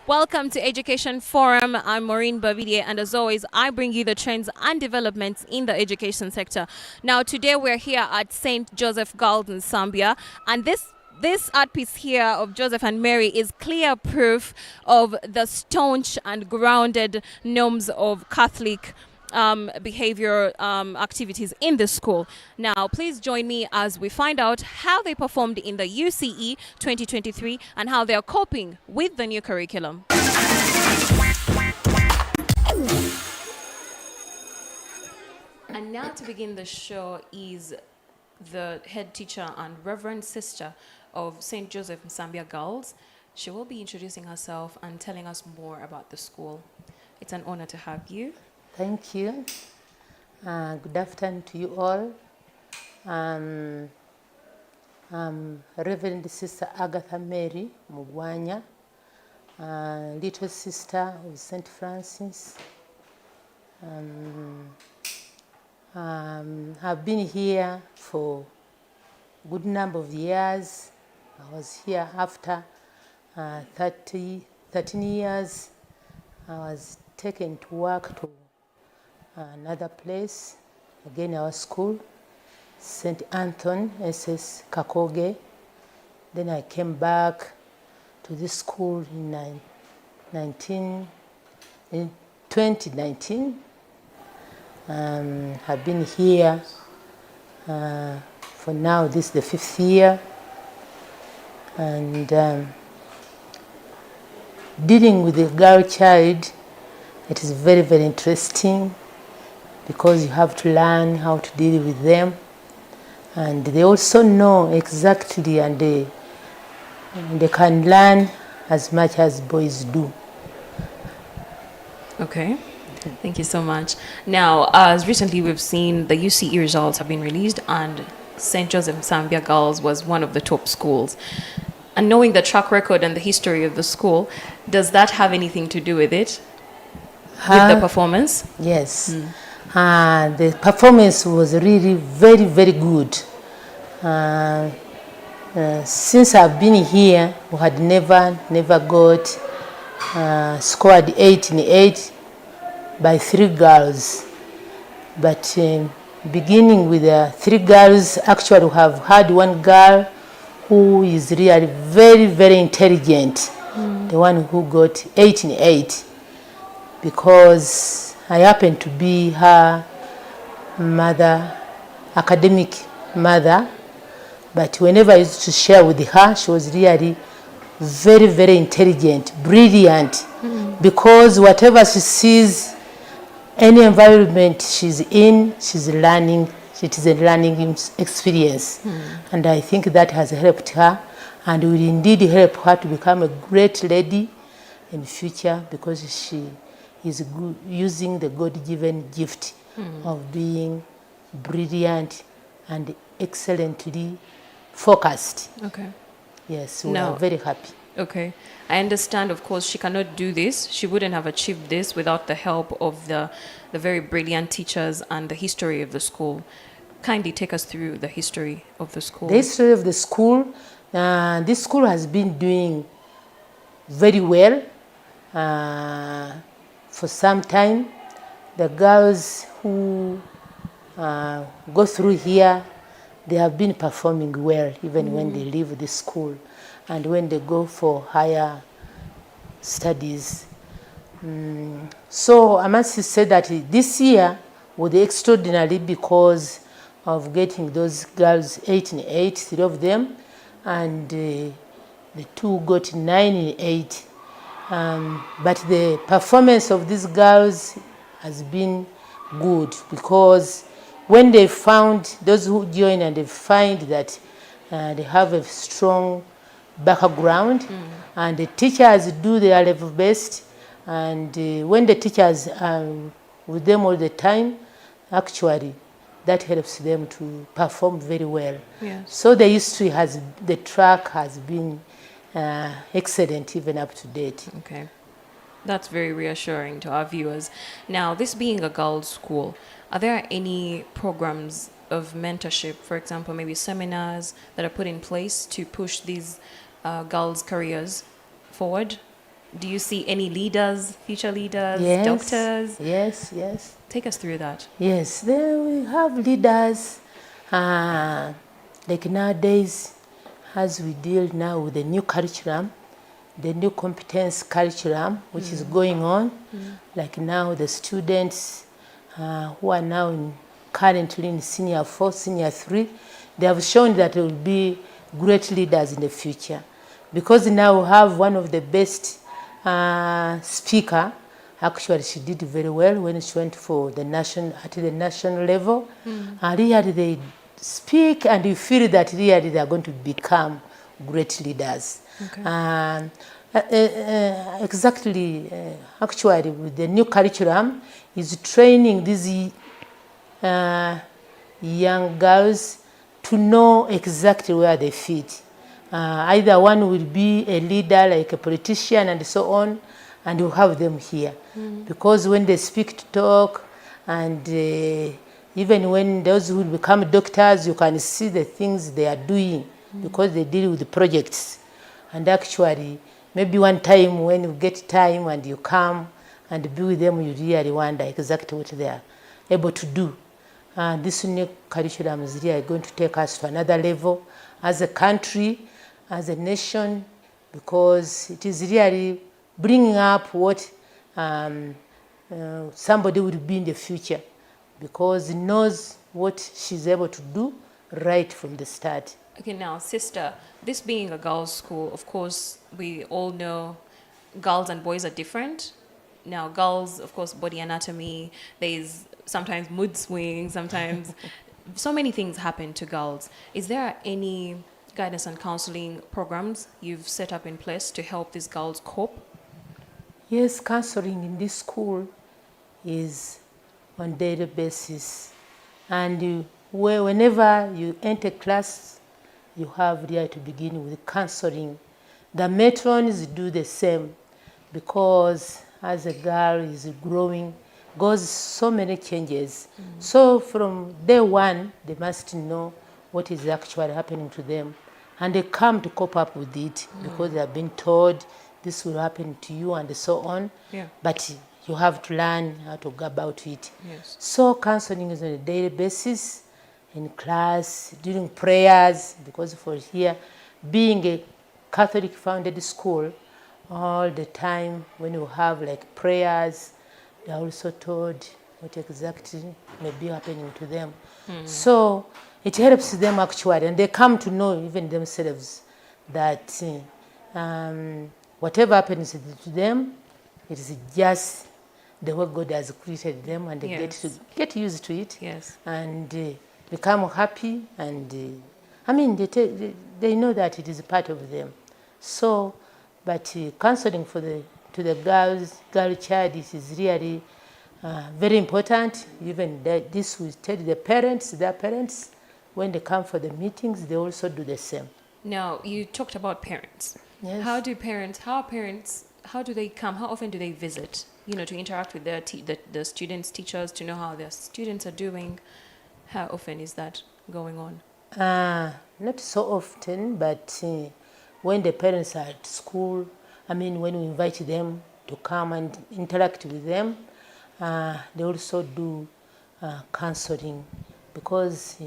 Welcome to Education Forum. I'm Maureen Bavidie, and as always, I bring you the trends and developments in the education sector. Now, today we're here at St. Joseph Girls in Zambia, and this art piece here of Joseph and Mary is clear proof of the staunch and grounded norms of Catholic behavior activities in the school. Now, please join me as we find out how they performed in the UCE 2023 and how they are coping with the new curriculum. And now to begin the show is the head teacher and reverend sister of St. Joseph Zambia Girls. She will be introducing herself and telling us more about the school. It's an honor to have you. Thank you. Good afternoon to you all. I'm Reverend Sister Agatha Mary Mugwanya, little sister of St. Francis. I've been here for a good number of years. I was here after 13 years. I was taken to work to another place, again our school, St. Anthony SS Kakoge. Then I came back to this school in 2019. I've been here for now, this is the 5th year. And dealing with the girl child, it is very, very interesting because you have to learn how to deal with them. And they also know exactly, and they can learn as much as boys do. Okay. Thank you so much. Now, as recently we've seen the UCE results have been released, and St. Joseph Zambia Girls was one of the top schools. And knowing the track record and the history of the school, does that have anything to do with it? With the performance? Yes. The performance was really very, very good. Since I've been here, we had never got scored 8 in 8 by 3 girls. But beginning with 3 girls, actually we have had 1 girl who is really very, very intelligent, the one who got 8 in 8, because I happen to be her mother, academic mother. But whenever I used to share with her, she was really very, very intelligent, brilliant, because whatever she sees, any environment she's in, she's learning. It is a learning experience. And I think that has helped her and will indeed help her to become a great lady in the future, because she is using the God-given gift of being brilliant and excellently focused. Okay. Yes, we are very happy. Okay. I understand, of course, she cannot do this. She wouldn't have achieved this without the help of the very brilliant teachers and the history of the school. Kindly take us through the history of the school. The history of the school, this school has been doing very well for some time. The girls who go through here, they have been performing well even when they leave the school and when they go for higher studies. So I must say that this year was extraordinary because of getting those girls 8 in 8, 3 of them, and the 2 got 9 in 8. But the performance of these girls has been good, because when they found, those who join and they find that they have a strong background, and the teachers do their level best, and when the teachers are with them all the time, actually that helps them to perform very well. Yes. So the history the track has been excellent, even up to date. Okay. That's very reassuring to our viewers. Now, this being a girls' school, are there any programs of mentorship, for example, maybe seminars that are put in place to push these girls' careers forward? Do you see any leaders, future leaders, Yes, doctors? yes. Take us through that. Yes, then we have leaders, like nowadays, as we deal now with the new curriculum, the new competence curriculum, which is going on. Like now the students who are now currently in senior 4, senior 3, they have shown that they will be great leaders in the future. Because now we have one of the best speaker. Actually, she did very well when she went for the at the national level. Really, they speak, and you feel that really they are going to become great leaders. Okay. Exactly. Actually, with the new curriculum, is training these young girls to know exactly where they fit. Either one will be a leader, like a politician, and so on, and you have them here. Because when they speak to talk, and even when those who will become doctors, you can see the things they are doing, because they deal with the projects. And actually, maybe one time when you get time and you come and be with them, you really wonder exactly what they are able to do. This new curriculum is really going to take us to another level as a country, as a nation, because it is really bringing up what somebody will be in the future, because he knows what she's able to do right from the start. Okay, now, sister, this being a girls' school, of course, we all know girls and boys are different. Now, girls, of course, body anatomy, there's sometimes mood swings, sometimes so many things happen to girls. Is there any guidance and counseling programs you've set up in place to help these girls cope? Yes, counseling in this school is on daily basis, and whenever you enter class, you have really to begin with counseling. The matrons do the same, because as a girl is growing, goes so many changes. So from day one, they must know what is actually happening to them, and they come to cope up with it, because they have been told this will happen to you and so on. Yeah. But you have to learn how to go about it. Yes. So counseling is on a daily basis, in class, during prayers, because for here, being a Catholic founded school, all the time when you have like prayers, they are also told what exactly may be happening to them. So it helps them actually, and they come to know even themselves that whatever happens to them, it is just the way God has created them, and they Yes. get used to it. Yes. And become happy, and they know that it is part of them. So, but counseling to the girl child is really very important. Even this will tell their parents, when they come for the meetings, they also do the same. Now, you talked about parents. Yes. How do they come? How often do they visit? To interact with the students, teachers, to know how their students are doing. How often is that going on? Not so often, but when the parents are at school, when we invite them to come and interact with them, they also do counseling, because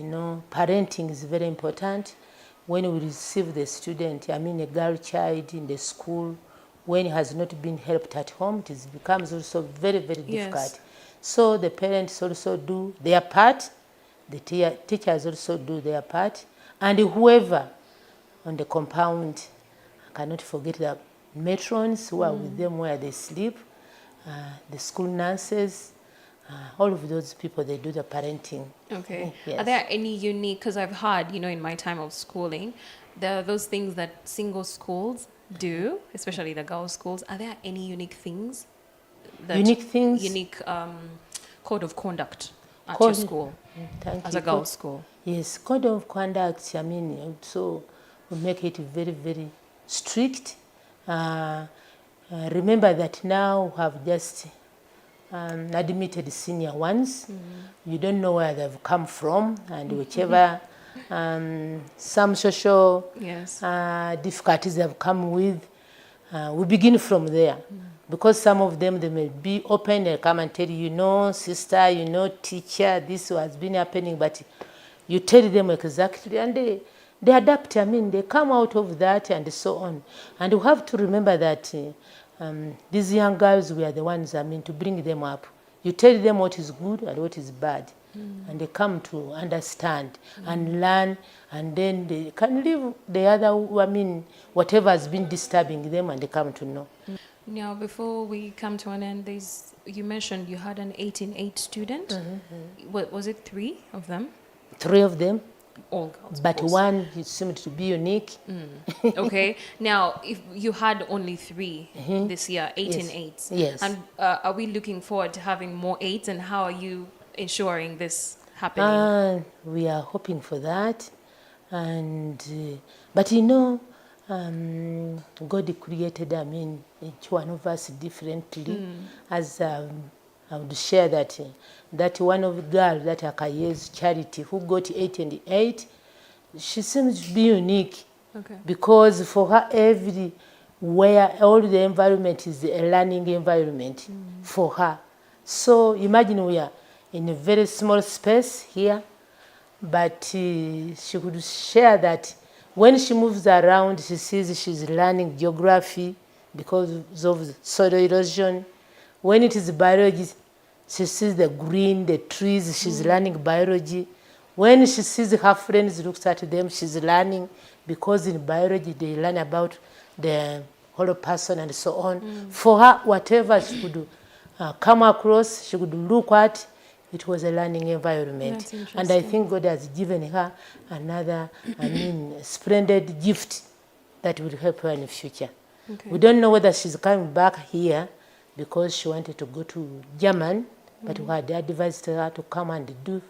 parenting is very important. When we receive the student, a girl child in the school, when he has not been helped at home, it becomes also very, very difficult. Yes. So the parents also do their part, the teachers also do their part, and whoever on the compound, I cannot forget the matrons who are with them where they sleep, the school nurses, all of those people, they do the parenting. Okay. Yes. Are there any unique, because I've heard, in my time of schooling, there are those things that single schools do, especially the girls' schools. Are there any unique things? Unique things? Unique code of conduct at Code- your school Thank as you. a girls' school? Yes, code of conduct, also we make it very, very strict. Remember that now we have just admitted senior ones. You don't know where they've come from, and whichever some social Yes. difficulties they've come with, we begin from there. Because some of them, they may be open and come and tell you, sister, teacher, this has been happening, but you tell them exactly, and they adapt. I mean, they come out of that and so on. And you have to remember that these young girls, we are the ones, to bring them up. You tell them what is good and what is bad. And they come to understand and learn, and then they can leave the other, whatever has been disturbing them, and they come to know. Now, before we come to an end, you mentioned you had an 8-in-8 student. Was it 3 of them? 3 of them. All girls. But one seemed to be unique. Okay. Now, if you had only 3 this year, 8-in-8s. Yes. And are we looking forward to having more 8s, and how are you ensuring this happening? We are hoping for that. And but God created, each one of us differently. As I would share that one of the girls, that Akaye's Charity, who got 8-in-8, she seems to be unique. Okay. Because for her, everywhere, all the environment is a learning environment for her. So imagine we are in a very small space here, but she could share that when she moves around, she sees she's learning geography because of soil erosion. When it is biology, she sees the green, the trees, she's learning biology. When she sees her friends, looks at them, she's learning, because in biology they learn about the whole person and so on. For her, whatever she could come across, she could look at, it was a learning environment. And I think God has given her another, splendid gift that will help her in the future. Okay. We don't know whether she's coming back here because she wanted to go to German, but we had advised her to come and do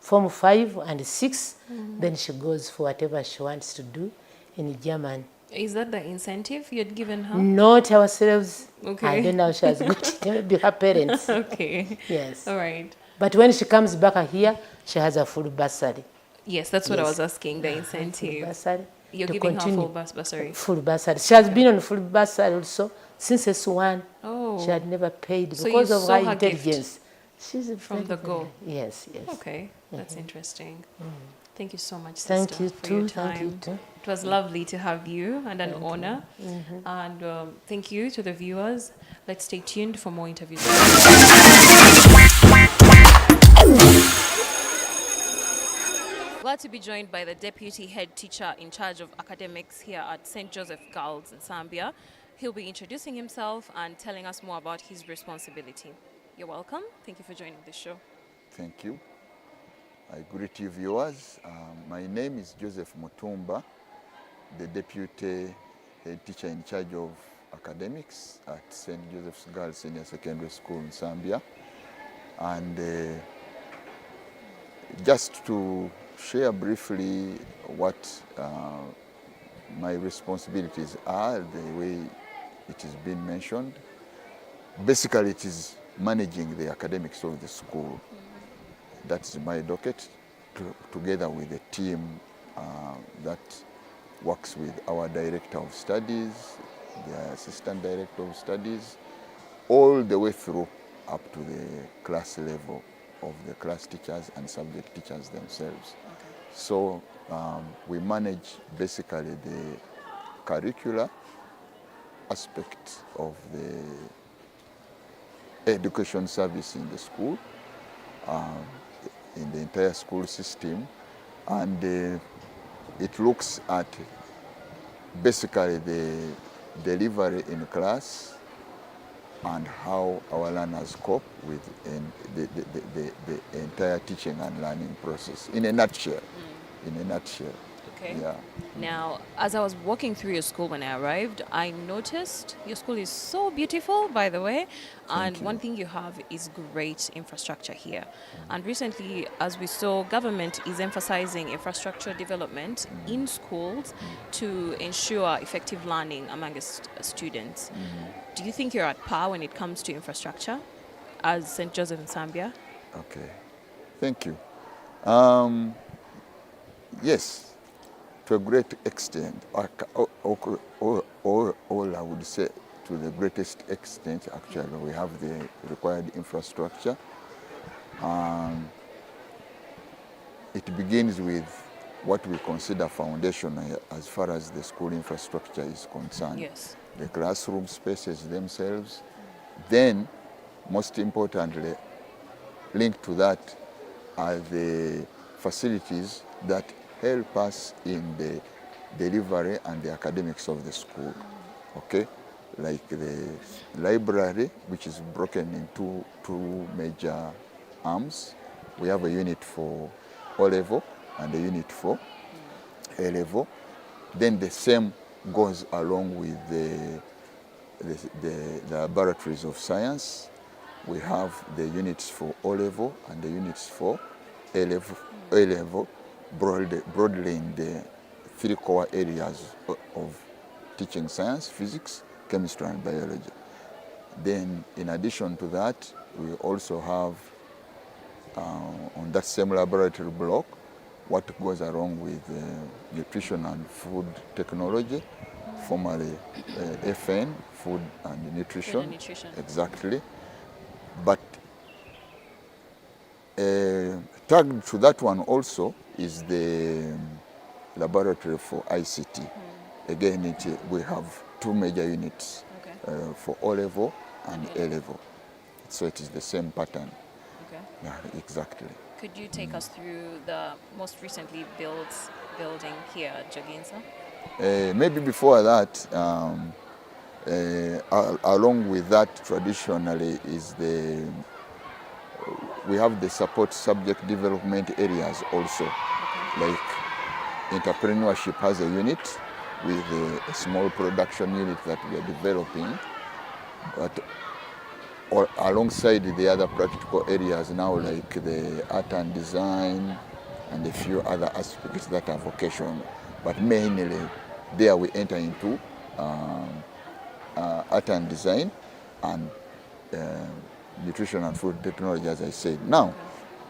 Form 5 and 6. Then she goes for whatever she wants to do in German. Is that the incentive you had given her? Not ourselves. Okay. I don't know how she has got it. Maybe her parents. Okay. Yes. All right. But when she comes back here, she has a full bursary. Yes, that's what I was asking, the incentive. Bursary. You're to giving her continue. full bursary. Full bursary. She has been on full bursary also since S1. Oh. She had never paid So because you of saw her her gift intelligence. She's from the go. Yes, yes. Okay, that's interesting. Thank you so much, sister, Thank you for too. your time. Thank you too. It was lovely to have you, and an honor. And thank you to the viewers. Let's stay tuned for more interviews. Glad to be joined by the Deputy Head Teacher in charge of academics here at St. Joseph Girls in Zambia. He'll be introducing himself and telling us more about his responsibility. You're welcome. Thank you for joining the show. Thank you. I greet you viewers. My name is Joseph Mutumba, the Deputy Head Teacher in charge of academics at St. Joseph's Girls Senior Secondary School in Zambia. And just to share briefly what my responsibilities are, the way it has been mentioned. Basically, it is managing the academics of the school. That's my docket, together with a team that works with our Director of Studies, the Assistant Director of Studies, all the way through up to the class level of the class teachers and subject teachers themselves. Okay. So we manage basically the curricular aspect of the education service in the school, in the entire school system, and it looks at basically the delivery in class and how our learners cope with the entire teaching and learning process in a nutshell. In a nutshell. Okay. Yeah. Now, as I was walking through your school when I arrived, I noticed your school is so beautiful, by the way. And you. one thing you have is great infrastructure here. And recently, as we saw, government is emphasizing infrastructure development in schools to ensure effective learning amongst students. Do you think you're at par when it comes to infrastructure as St. Joseph in Zambia? Okay. Thank you. Yes. To a great extent, all I would would say to the greatest extent, actually, we have the required infrastructure. It begins with what we consider foundational as far as the school infrastructure is concerned. Yes. The classroom spaces themselves. Then, most importantly, linked to that are the facilities that help us in the delivery and the academics of the school. Okay? Like the library, which is broken into two major arms. We have a unit for O-level and a unit for A-level. Then the same goes along with the laboratories of science. We have the units for O-level and the units for A-level, broadly in the three core areas of teaching science, physics, chemistry, and biology. Then, in addition to that, we also have on that same laboratory block what goes along with nutrition and food technology, formerly FN, food and nutrition. Food and nutrition. Exactly. But tagged to that one also is the laboratory for ICT. Again, we have two major units, Okay. for O-level and A-level. So it is the same pattern. Okay. Yeah, exactly. Could you take us through the most recently built building here at Joginsa? Maybe before that, along with that, traditionally is we have the support subject development areas also. Like entrepreneurship has a unit with a small production unit that we are developing, but alongside the other practical areas now, like the art and design and a few other aspects that are vocational. But mainly there we enter into art and design and nutrition and food technology, as I said. Now,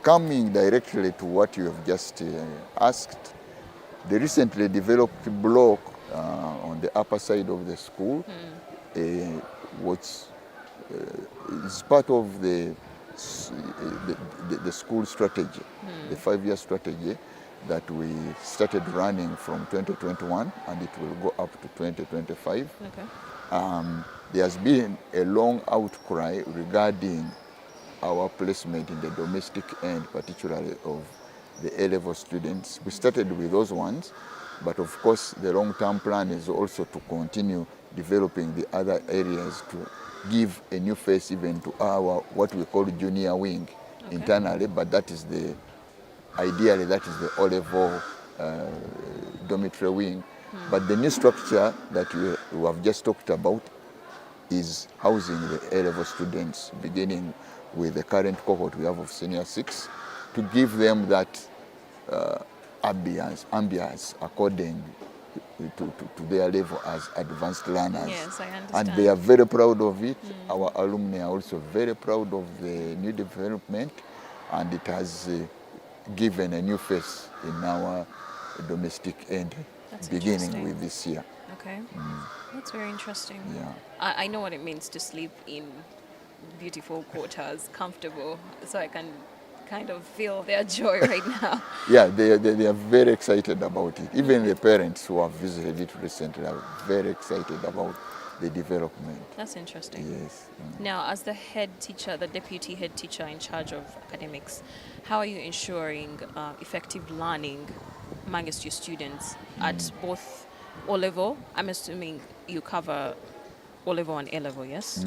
coming directly to what you have just asked, the recently developed block on the upper side of the school is part of the school strategy, the 5-year strategy that we started running from 2021, and it will go up to 2025. Okay. There has been a long outcry regarding our placement in the domestic end, particularly of the A-level students. We started with those ones, but of course the long-term plan is also to continue developing the other areas to give a new face even to our what we call junior wing internally, but that is ideally that is the O-level dormitory wing. But the new structure that we have just talked about is housing the A-level students, beginning with the current cohort we have of senior 6, to give them that ambience according to their level as advanced learners. Yes, I understand. And they are very proud of it. Our alumni are also very proud of the new development, and it has given a new face in our domestic end, That's beginning interesting. with this year. Okay. That's very interesting. Yeah. I know what it means to sleep in beautiful quarters, comfortable, so I can kind of feel their joy right now. Yeah, they are very excited about it. Even the parents who have visited it recently are very excited about the development. That's interesting. Yes. Now, as the head teacher, the deputy head teacher in charge of academics, how are you ensuring effective learning amongst your students at both O-level? I'm assuming you cover O-level and A-level, yes?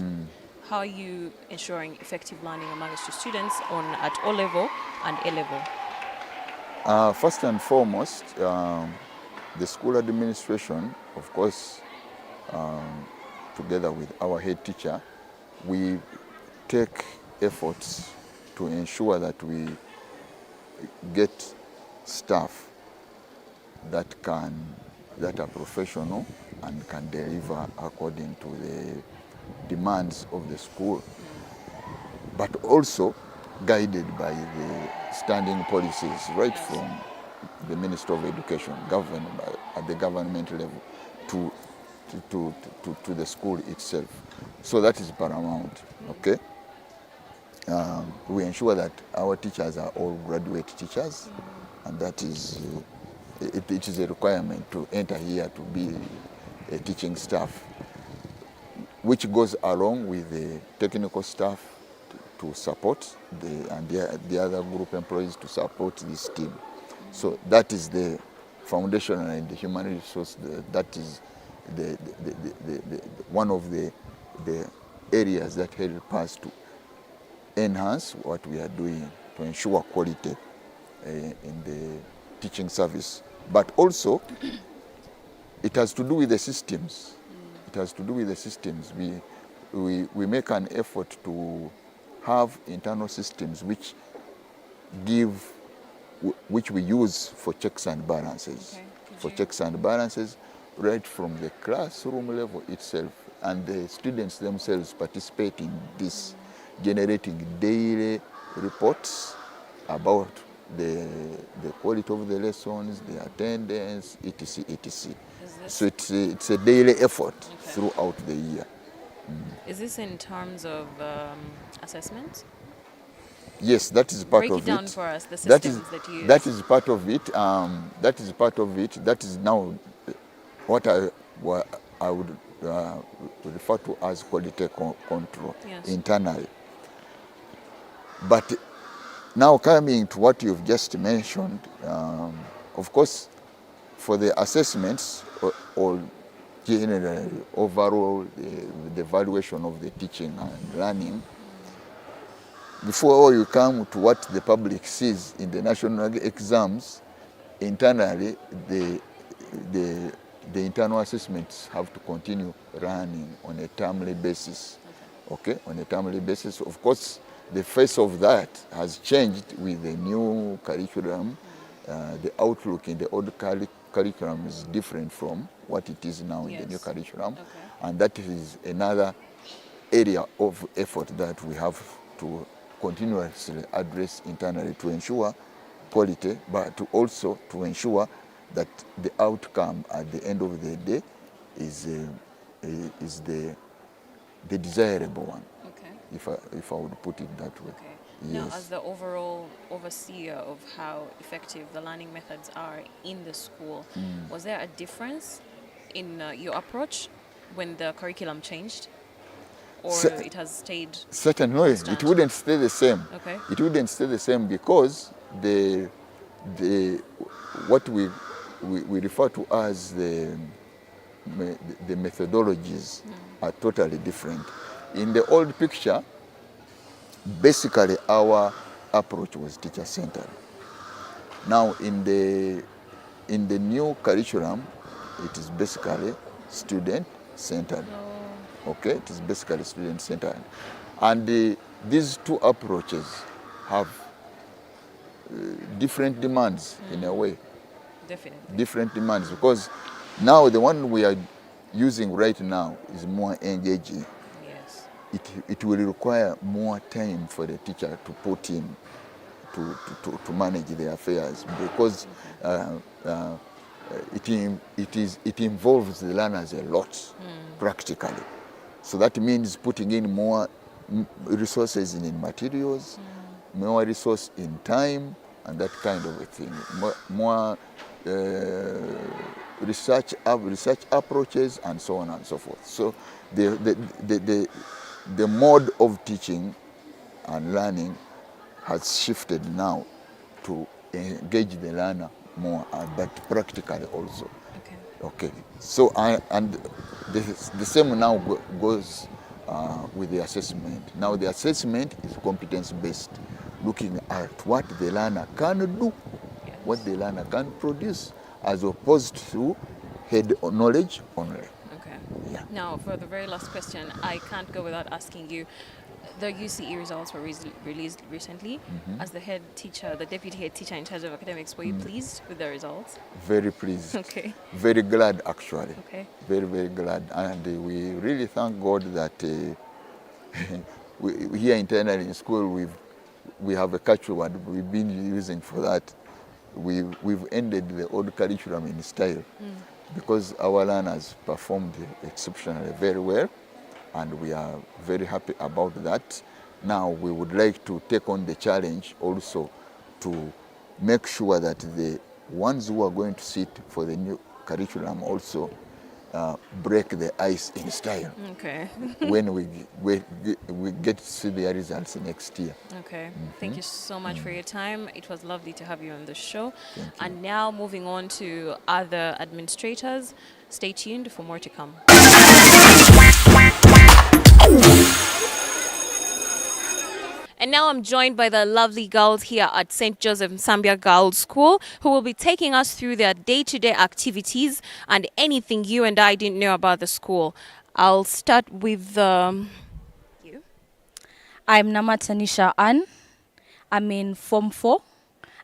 How are you ensuring effective learning amongst your students at O-level and A-level? First and foremost, the school administration, of course, together with our head teacher, we take efforts to ensure that we get staff that are professional and can deliver according to the demands of the school, but also guided by the standing policies right from the Minister of Education, at the government level, to to the school itself. So that is paramount. Okay. We ensure that our teachers are all graduate teachers, and that is it is a requirement to enter here to be a teaching staff, which goes along with the technical staff to support the other group employees to support this team. So that is the foundation and the human resource. That is one of the areas that help us to enhance what we are doing to ensure quality in the teaching service. But also, it has to do with the systems. It has to do with the systems. We make an effort to have internal systems which we use for checks and balances. Okay. For checks and balances, right from the classroom level itself, and the students themselves participate in this, generating daily reports about the quality of the lessons, the attendance, etc., etc. So it's a daily effort throughout the year. Is this in terms of assessment? Yes, that is part of it. Break it down for us, the systems that you use. That is part of it. That is part of it. That is now what I would refer to as quality control internally. But now coming to what you've just mentioned, of course, for the assessments or generally overall the evaluation of the teaching and learning, before you come to what the public sees in the national exams, internally the internal assessments have to continue running on a timely basis. Okay, on a timely basis. Of course, the face of that has changed with the new curriculum. The outlook in the old curriculum is different from what it is now in the new curriculum. And that is another area of effort that we have to continuously address internally to ensure quality, but also to ensure that the outcome at the end of the day is the desirable one. Okay. If I would put it that way. Okay. Yes. Now, as the overall overseer of how effective the learning methods are in the school, was there a difference in your approach when the curriculum changed? Or it has stayed certainly constant? It wouldn't stay the same. Okay. It wouldn't stay the same because what we refer to as the methodologies are totally different. In the old picture, basically our approach was teacher-centered. Now in the new curriculum, it is basically student-centered. Okay, it is basically student-centered. And these two approaches have different demands in a way. Definitely. Different demands, because now the one we are using right now is more engaging. Yes. It will require more time for the teacher to put in to manage their affairs, because it involves the learners a lot practically. So that means putting in more resources in materials, more resource in time, and that kind of a thing. More research approaches, and so on and so forth. So the mode of teaching and learning has shifted now to engage the learner more, but practically also. Okay. So and the same now goes with the assessment. Now the assessment is competence-based, looking at what the learner can do, what the learner can produce, as opposed to head knowledge only. Okay. Yeah. Now, for the very last question, I can't go without asking you. The UCE results were released recently. As the head teacher, the deputy head teacher in charge of academics, were you pleased with the results? Very pleased. Okay. Very glad, actually. Okay. Very, very glad. And we really thank God that we here internally in school we have a catchword we've been using for that. We've ended the old curriculum in style. because our learners performed exceptionally very well, and we are very happy about that. Now we would like to take on the challenge also to make sure that the ones who are going to sit for the new curriculum also break the ice in style. Okay. When we get to see their results next year. Okay. Thank you so much for your time. It was lovely to have you on the show. Thank you. And now moving on to other administrators. Stay tuned for more to come. And now I'm joined by the lovely girls here at St. Joseph Nsambya Girls School, who will be taking us through their day-to-day activities and anything you and I didn't know about the school. I'll start with you. I'm Namatanisha Ann. I'm in Form 4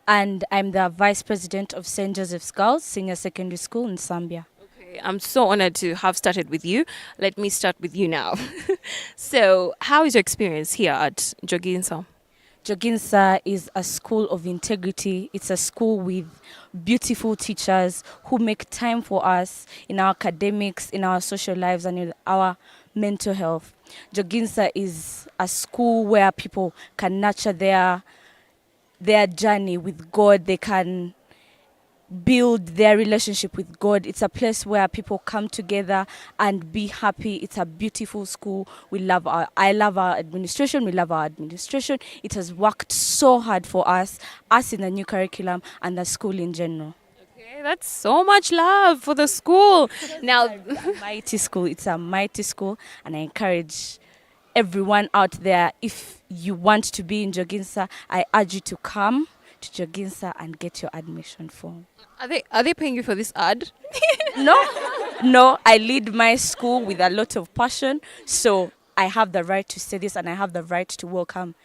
and I'm the Vice President of St. Joseph's Girls Senior Secondary School in Zambia. Okay, I'm so honored to have started with you. Let me start with you now. So, how is your experience here at Joginsa? Joginsa is a school of integrity. It's a school with beautiful teachers who make time for us in our academics, in our social lives, and in our mental health. Joginsa is a school where people can nurture their journey with God. They can build their relationship with God. It's a place where people come together and be happy. It's a beautiful school. I love our administration. We love our administration. It has worked so hard for us in the new curriculum and the school in general. Okay, that's so much love for the school. Now, Mighty school. It's a mighty school, and I encourage everyone out there, if you want to be in Joginsa, I urge you to come to Joginsa and get your admission form. are they paying you for this ad? No, I lead my school with a lot of passion, so I have the right to say this, and I have the right to welcome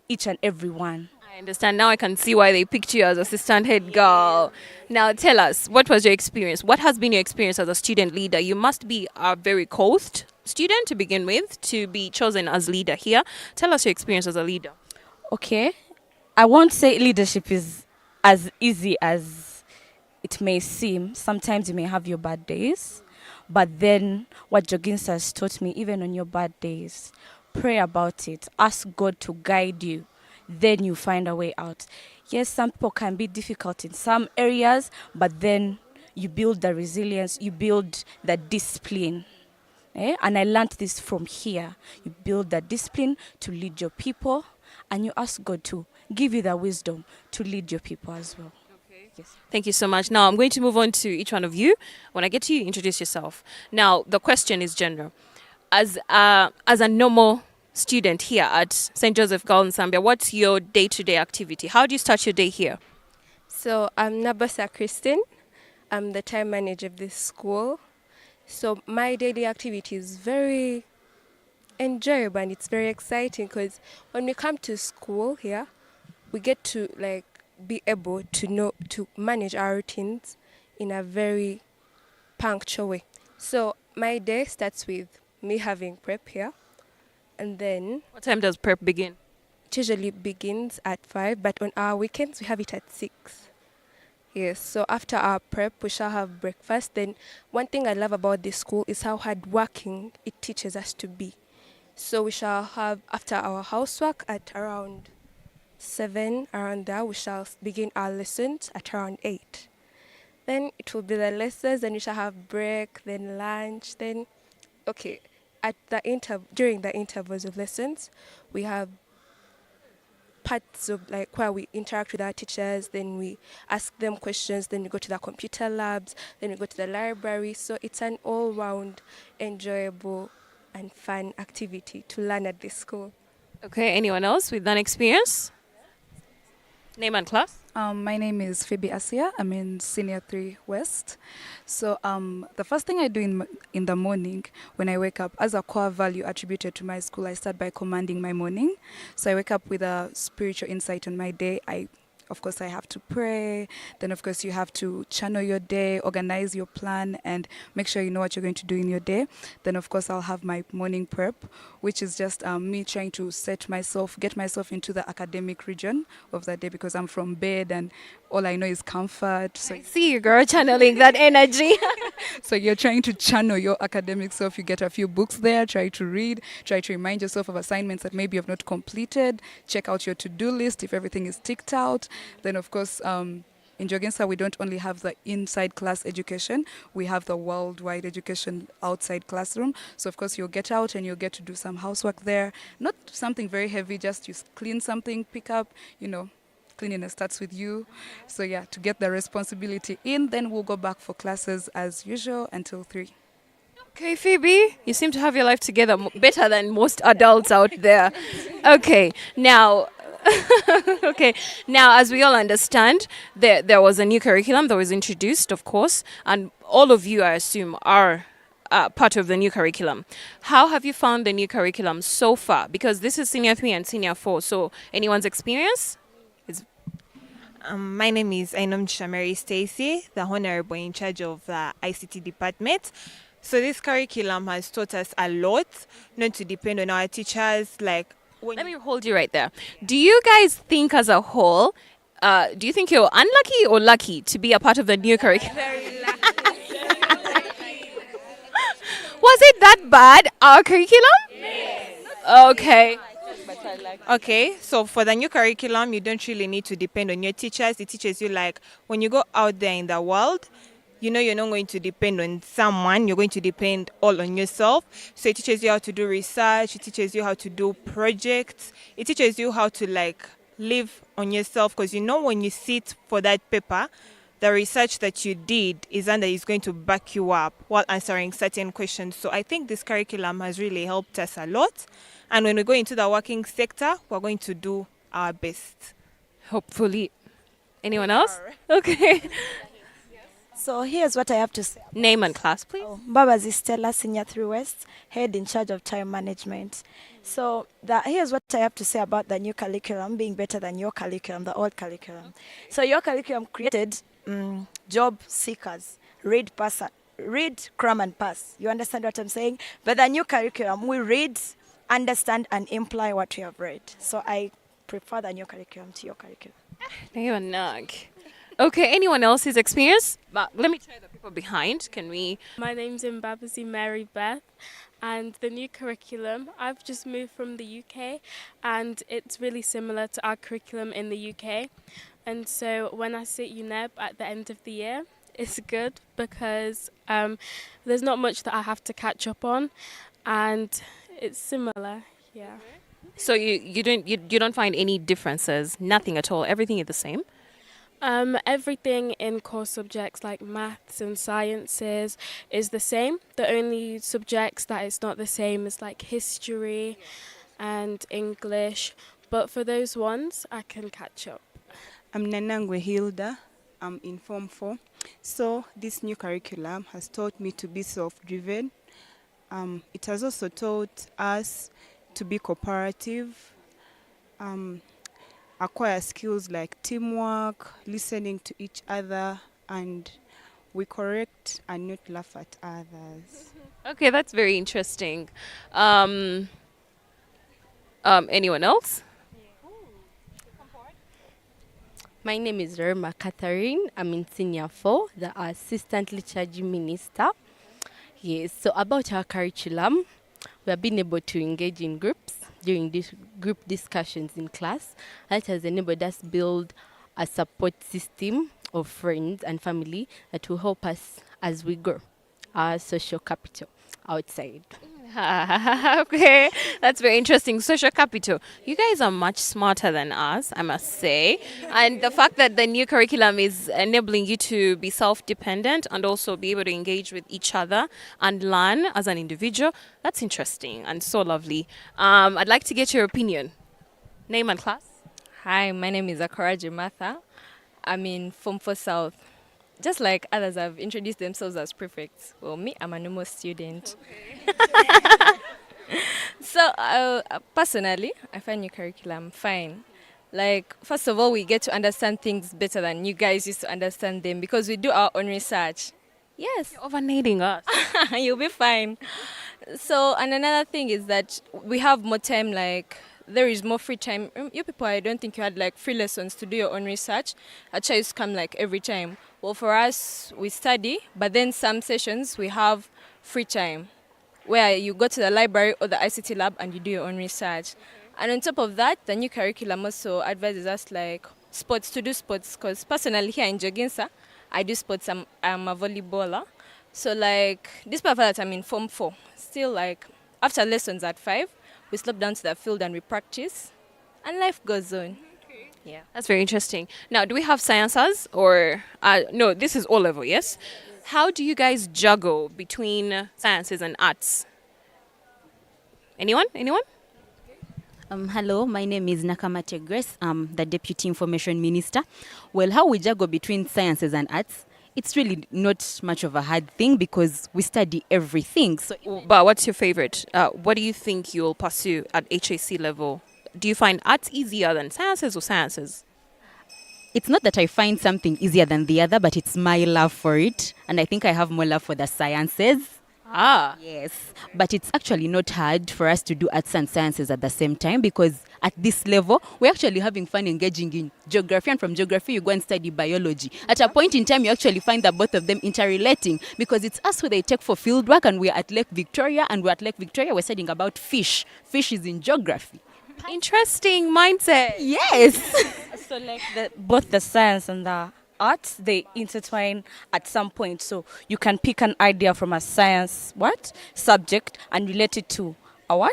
each and every one. I understand. Now I can see why they picked you as assistant head girl. Now tell us, what was your experience? What has been your experience as a student leader? You must be a very coached student to begin with to be chosen as leader here. Tell us your experience as a leader. Okay, I won't say leadership is as easy as it may seem. Sometimes you may have your bad days, but then what Joginsa has taught me, even on your bad days, pray about it. Ask God to guide you. Then you find a way out. Yes, some people can be difficult in some areas, but then you build the resilience, you build the discipline. And I learned this from here. You build the discipline to lead your people, and you ask God to give you the wisdom to lead your people as well. Okay. Yes. Thank you so much. Now I'm going to move on to each one of you. When I get to you, introduce yourself. Now the question is general. As a normal student here at St. Joseph Girls Nsambya, what's your day-to-day activity? How do you start your day here? So I'm Nabasa Christine. I'm the time manager of this school. So my daily activity is very enjoyable and it's very exciting because when we come to school here, we get to be able to manage our routines in a very punctual way. So my day starts with me having prep here, and then What time does prep begin? it usually begins at 5, but on our weekends we have it at 6. Yes, so after our prep we shall have breakfast. Then one thing I love about this school is how hardworking it teaches us to be. So we shall have, after our housework at around 7, around there, we shall begin our lessons at around 8. Then it will be the lessons, then we shall have break, then lunch, then, okay, at the during the intervals of lessons, we have parts of where we interact with our teachers, then we ask them questions, then we go to the computer labs, then we go to the library. So it's an all-round enjoyable and fun activity to learn at this school. Okay, anyone else with that experience? Name and class? My name is Phoebe Asia. I'm in Senior 3 West. So the first thing I do in the morning when I wake up, as a core value attributed to my school, I start by commanding my morning. So I wake up with a spiritual insight on my day. I Of course, I have to pray. Then, of course, you have to channel your day, organize your plan, and make sure you know what you're going to do in your day. Then, of course, I'll have my morning prep, which is just me trying to get myself into the academic region of that day because I'm from bed and all I know is comfort. So, See you, girl, channeling that energy. so you're trying to channel your academic self. You get a few books there, try to read, try to remind yourself of assignments that maybe you have not completed, check out your to-do list if everything is ticked out. Then, of course, in Jogensa, we don't only have the inside class education, we have the worldwide education outside classroom. So, of course, you'll get out and you'll get to do some housework there. Not something very heavy, just you clean something, pick up, cleanliness starts with you. So, yeah, to get the responsibility in, then we'll go back for classes as usual until 3. Okay, Phoebe, you seem to have your life together better than most adults out there. Okay, now, as we all understand, there was a new curriculum that was introduced, of course, and all of you, I assume, are part of the new curriculum. How have you found the new curriculum so far? Because this is Senior 3 and Senior 4, so anyone's experience? My name is Ainom Shamari Stacy, the Honorable in charge of the ICT department. So this curriculum has taught us a lot, not to depend on our teachers. Let me hold you right there. Do you guys think as a whole, do you think you're unlucky or lucky to be a part of the new curriculum? Very lucky. Was it that bad, our curriculum? Yes. Okay. Okay, so for the new curriculum, you don't really need to depend on your teachers. It teaches you when you go out there in the world, you're not going to depend on someone. You're going to depend all on yourself. So it teaches you how to do research. It teaches you how to do projects. It teaches you how to live on yourself because when you sit for that paper, the research that you did is going to back you up while answering certain questions. So I think this curriculum has really helped us a lot. And when we go into the working sector, we're going to do our best. Hopefully. Anyone else? Okay. So here's what I have to say. Name and class, please. Babazi Stella, Senior 3 West, head in charge of time management. So here's what I have to say about the new curriculum being better than your curriculum, the old curriculum. So your curriculum created job seekers, read, cram and pass. You understand what I'm saying? But the new curriculum, we read, understand and imply what we have read. So I prefer the new curriculum to your curriculum. You're nug. Okay, anyone else's experience? But let me tell the people behind. Can we? My name's Mbabazi Mary Beth, and the new curriculum, I've just moved from the UK, and it's really similar to our curriculum in the UK. And so when I sit UNEB at the end of the year, it's good because there's not much that I have to catch up on, and it's similar, yeah. So you don't find any differences? Nothing at all? Everything is the same? Everything in core subjects like maths and sciences is the same. The only subjects that it's not the same is like history and English. But for those ones, I can catch up. I'm Nanangwe Hilda. I'm in Form 4. So this new curriculum has taught me to be self-driven. It has also taught us to be cooperative, acquire skills like teamwork, listening to each other, and we correct and not laugh at others. Okay, that's very interesting. Anyone else? My name is Rema Catherine. I'm in Senior 4, the Assistant Liturgy Minister. Yes, so about our curriculum, we have been able to engage in groups during these group discussions in class. That has enabled us build a support system of friends and family that will help us as we grow our social capital outside. Okay, that's very interesting. Social capital. You guys are much smarter than us, I must say. And the fact that the new curriculum is enabling you to be self-dependent and also be able to engage with each other and learn as an individual, that's interesting and so lovely. I'd like to get your opinion. Name and class. Hi, my name is Akoraji Martha. I'm in Form 4 South. Just like others have introduced themselves as prefects. Well, me, I'm a normal student. Okay. So, personally, I find new curriculum fine. Like, first of all, we get to understand things better than you guys used to understand them because we do our own research. Yes. You're overnating us. You'll be fine. So, and another thing is that we have more time, like, there is more free time. You people, I don't think you had like free lessons to do your own research. Actually, used to come like every time. Well, for us, we study, but then some sessions we have free time where you go to the library or the ICT lab and you do your own research. And on top of that, the new curriculum also advises us like sports, to do sports, because personally here in Joginsa, I do sports. I'm a volleyballer. So like, despite the fact that I'm in Form 4, still like, after lessons at 5, we slip down to the field and we practice, and life goes on. Yeah. That's very interesting. Now, do we have sciences or no? This is O level, yes. How do you guys juggle between sciences and arts? Anyone? Hello, my name is Nakamate Grace. I'm the Deputy Information Minister. Well, how we juggle between sciences and arts, it's really not much of a hard thing because we study everything. So, But what's your favorite? What do you think you'll pursue at HAC level? Do you find arts easier than sciences or sciences? it's not that I find something easier than the other, but it's my love for it. And I think I have more love for the sciences. Ah. Yes, but it's actually not hard for us to do arts and sciences at the same time because at this level, we're actually having fun engaging in geography, and from geography, you go and study biology. At a point in time, you actually find that both of them interrelating because it's us who they take for field work, and we're at Lake Victoria, and we're at Lake Victoria, we're studying about fish. Fish is in geography. Interesting mindset. Yes. So like both the science and the arts, they intertwine at some point. So you can pick an idea from a science subject and relate it to a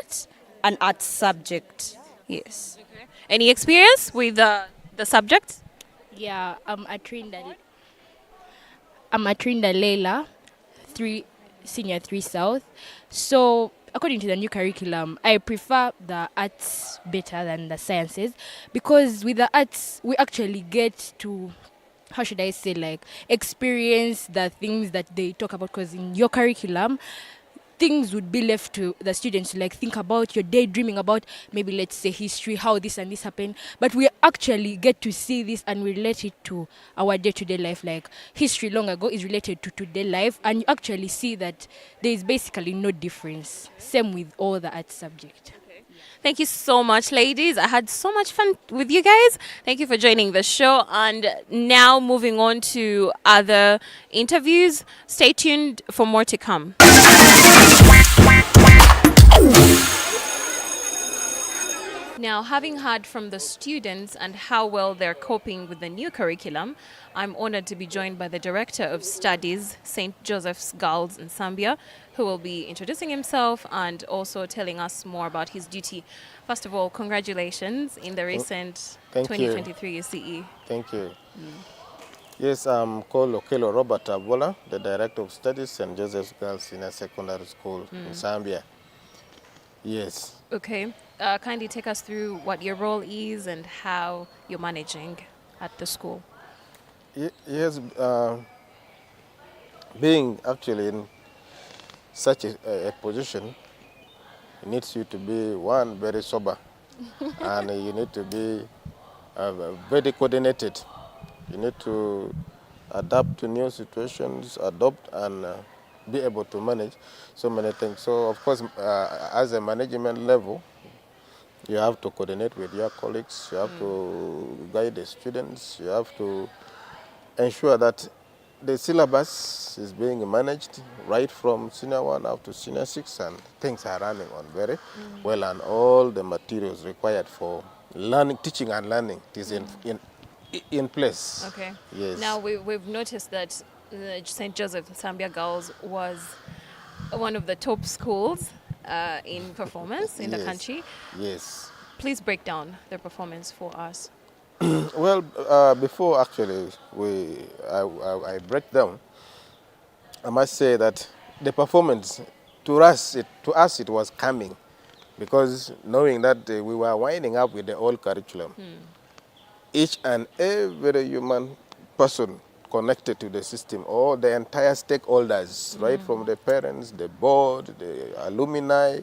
an art subject. Yes. Okay. Any experience with the subject? Yeah, I'm at Trinidad Leila, Senior 3 South. So according to the new curriculum, I prefer the arts better than the sciences because with the arts, we actually get to, how should I say, like experience the things that they talk about, because in your curriculum, things would be left to the students to like think about, your daydreaming about maybe let's say history, how this and this happened, but we actually get to see this and relate it to our day-to-day life. Like history long ago is related to today life, and you actually see that there is basically no difference. Same with all the art subject. Thank you so much, ladies. I had so much fun with you guys. Thank you for joining the show. And now moving on to other interviews. Stay tuned for more to come. Now, having heard from the students and how well they're coping with the new curriculum, I'm honored to be joined by the Director of Studies, St. Joseph's Girls in Zambia, who will be introducing himself and also telling us more about his duty. First of all, congratulations in the recent 2023 UCE. Thank you. Yes, I'm called Okelo Robert Abola, the Director of Studies, St. Joseph's Girls Senior Secondary School in Zambia. Yes. Okay. Kindly take us through what your role is and how you're managing at the school. Yes, being actually in such a position, it needs you to be, one, very sober, and you need to be very coordinated. You need to adapt to new situations, adopt and be able to manage so many things. So, of course, as a management level, you have to coordinate with your colleagues, you have to guide the students, you have to ensure that the syllabus is being managed right from senior 1 up to senior 6, and things are running on very well, and all the materials required for learning, teaching and learning is in place. Okay. Yes. Now we've noticed that the St. Joseph Zambia Girls was one of the top schools in performance in the country. Yes. Please break down their performance for us. Well, before actually I break down, I must say that the performance to us it was coming, because knowing that we were winding up with the old curriculum. Each and every human person connected to the system, all the entire stakeholders, right from the parents, the board, the alumni,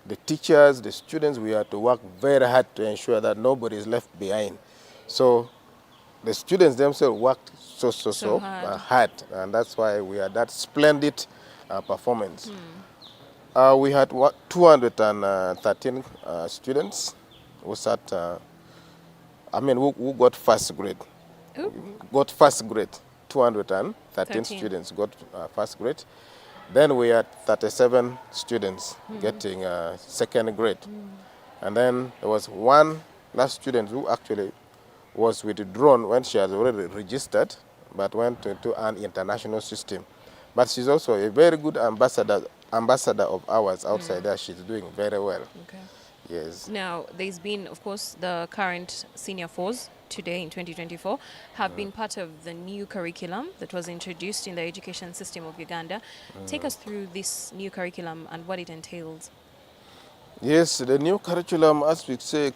the teachers, the students, we have to work very hard to ensure that nobody is left behind. So the students themselves worked so hard, and that's why we had that splendid performance. We had 213 students who sat, who got first grade. Got first grade. 213 students got first grade. Then we had 37 students getting second grade. And then there was one last student who actually was withdrawn when she had already registered, but went to an international system. But she's also a very good ambassador of ours outside there. She's doing very well. Okay. Yes. Now, there's been, of course, the current senior fours today in 2024 have been part of the new curriculum that was introduced in the education system of Uganda. Take us through this new curriculum and what it entails. Yes, the new curriculum, as we say,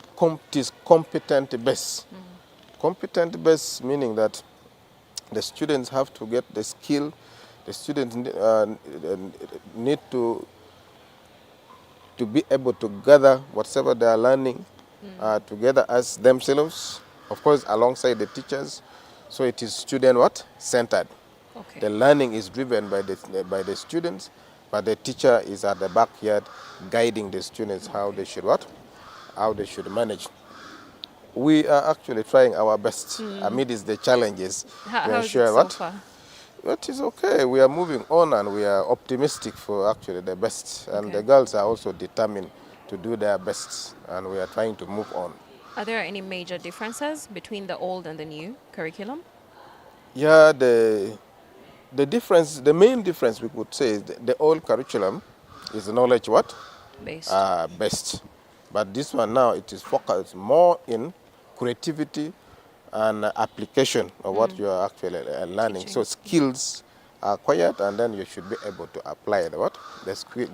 is competent-based. Competent based meaning that the students have to get the skill, the students need to be able to gather whatever they are learning together as themselves, of course alongside the teachers. So it is student centered. Okay. The learning is driven by the students, but the teacher is at the backyard guiding the students how they should how they should manage. We are actually trying our best amidst the challenges to ensure so far? It is okay. We are moving on and we are optimistic for actually the best. And the girls are also determined to do their best, and we are trying to move on. Are there any major differences between the old and the new curriculum? Yeah, the main difference we could say is the old curriculum is knowledge based. But this one now, it is focused more in creativity and application of what you are actually learning. So skills are acquired, and then you should be able to apply the skills